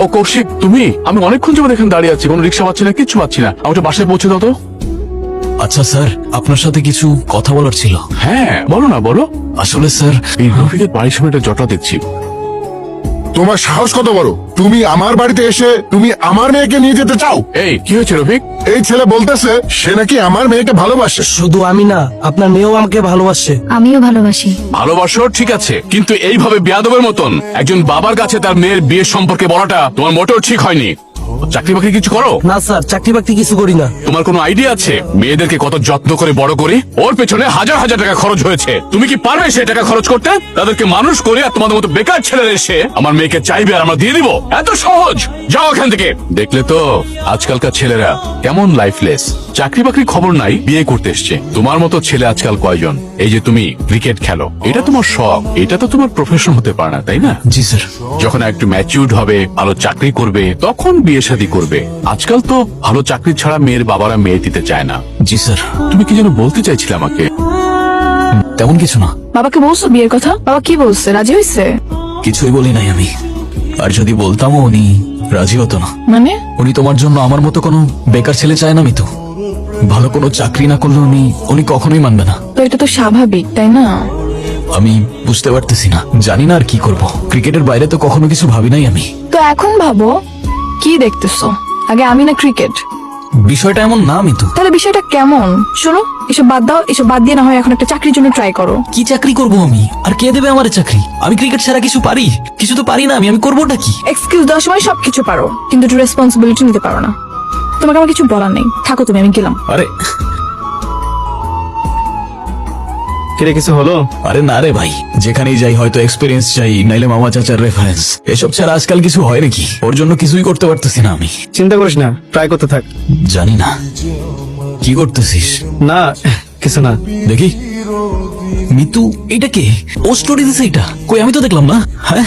ও কৌশিক, তুমি? আমি অনেকক্ষণ যাবত এখানে দাঁড়িয়ে আছি, কোনো রিক্সা পাচ্ছি না, কিচ্ছু পাচ্ছি না। আমাকে বাসায় পৌঁছে দাও তো। আচ্ছা স্যার, আপনার সাথে কিছু কথা বলার ছিল। হ্যাঁ বলো না, বলো। আসলে স্যার, এই রফিকের বাড়ির সামনে একটা জটা দেখছি। তোমার সাহস কত বড়? তুমি আমার বাড়িতে এসে তুমি আমার মেয়েকে নিয়ে যেতে চাও? এই কি হয়েছে রফিক? এই ছেলে বলতেছে সে নাকি আমার মেয়েকে ভালোবাসে। শুধু আমি না, আপনার মেয়েও আমাকে ভালোবাসে। আমিও ভালোবাসি। ভালোবাসো ঠিক আছে, কিন্তু এইভাবে বেয়াদবের মতন একজন বাবার কাছে তার মেয়ের বিয়ের সম্পর্কে বলাটা তোমার মোটেও ঠিক হয়নি। চাকরি বাকরি কিছু করো? না স্যার, চাকরি বাকরি কিছু করি না। তোমার কোনো আইডিয়া আছে মেয়েদেরকে কত যত্ন করে বড় করি? ওর পেছনে হাজার হাজার টাকা খরচ হয়েছে। তুমি কি পারবে সেই টাকা খরচ করতে? তাদেরকে মানুষ করে আর তোমাদের মতো বেকার ছেলেরা এসে আমার মেয়েকে চাইবে আর আমরা দিয়ে দিব? এত সহজ? যাও এখান থেকে। দেখলে তো আজকালকার ছেলেরা কেমন লাইফলেস। চাকরি বাকরি খবর নাই, বিয়ে করতে এসছে। তোমার মতো ছেলে আজকাল কয়জন? এই যে তুমি ক্রিকেট খেলো, এটা তোমার শখ, এটা তো তোমার প্রফেশন হতে পারে না, তাই না? জি স্যার। যখন একটু ম্যাচিউরড হবে, ভালো চাকরি করবে, তখন বিয়ে শাদী করবে। আজকাল তো ভালো চাকরি ছাড়া মেয়ের বাবারা মেয়ে দিতে চায় না। জি স্যার। তুমি কি যেন বলতে চাইছিলে আমাকে? তেমন কিছু না। বাবাকে বলছো বিয়ের কথা? বাবা কি বলছে, রাজি হয়েছে? কিছুই বলি নাই আমি। আর যদি বলতামও উনি রাজি হতো না। মানে? উনি তোমার জন্য আমার মতো কোনো বেকার ছেলে চায় না মিতু। ভালো কোনো চাকরি না করলে উনি কখনোই মানবে না। তো এটা তো স্বাভাবিক, তাই না? আমি বুঝতে পারতেছি না, জানি না আর কি করব। ক্রিকেটের বাইরে তো কখনো কিছু ভাবি নাই আমি। তো এখন ভাবো, কি দেখতেছো? আগে আমি না ক্রিকেট? বিষয়টা এমন না মিতু। তাহলে বিষয়টা কেমন? শোনো, এসব বাদ দাও, এসব বাদ দিয়ে না হয় এখন একটা চাকরির জন্য ট্রাই করো। কি চাকরি করব আমি? আর কে দেবে আমার চাকরি? আমি ক্রিকেট ছাড়া কিছু পারি? কিছু তো পারি না আমি করবোটা কি? এক্সকিউজ দেওয়ার সময় সবকিছু পারো, কিন্তু একটু রেসপন্সিবিলিটি নিতে পারো না। তোমাকে আমার কিছু বলার নেই, থাকো তুমি, আমি গেলাম। আরে কিরে, কিছু হলো? আরে না রে ভাই, যেখানেই যাই হয়তো এক্সপিরিয়েন্স চাই, নাইলে মামা চাচার রেফারেন্স। এসব ছাড়া আজকাল কিছু হয় নাকি? ওর জন্য কিছুই করতে পারতেছি না আমি। চিন্তা করিস না, ট্রাই করতে থাক। জানি না কি করতেছিস। না কিছু না। দেখি মিতু, এটা কে? ও স্টোরি দিছে এটা? কই আমি তো দেখলাম না। হ্যাঁ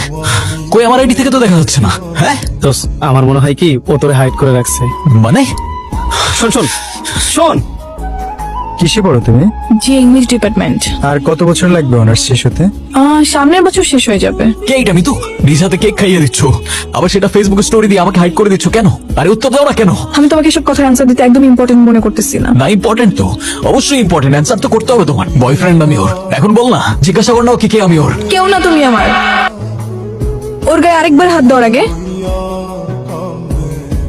কই, আমার আইডি থেকে তো দেখা যাচ্ছে না। হ্যাঁ তো আমার মনে হয় কি ও তোরে হাইড করে রাখছে। মানে? শোন শোন শোন, কিসে পড়ো তুমি? জি, ইংলিশ ডিপার্টমেন্ট। আর কত বছর লাগবে অনার্স শেষ হতে? সামনের বছর শেষ হয়ে যাবে। কে এটা মিতু? নিজ হাতে কেক খাইয়ে দিচ্ছ, আবার সেটা ফেসবুকে স্টোরি দিয়ে আমাকে হাইড করে দিচ্ছ কেন? আরে উত্তর দাও না কেন? আমি তোমাকে এসব কথার অ্যান্সার দিতে একদম ইম্পর্টেন্ট মনে করতেছি না। না ইম্পর্টেন্ট তো, অবশ্যই ইম্পর্টেন্ট। অ্যান্সার তো করতে হবে তোমার। বয়ফ্রেন্ড আমি ওর, এখন বল না, জিজ্ঞাসা কর না ওকে কে আমি ওর। কেউ না তুমি আমার। ওর গায়ে আরেকবার হাত দেওয়ার আগে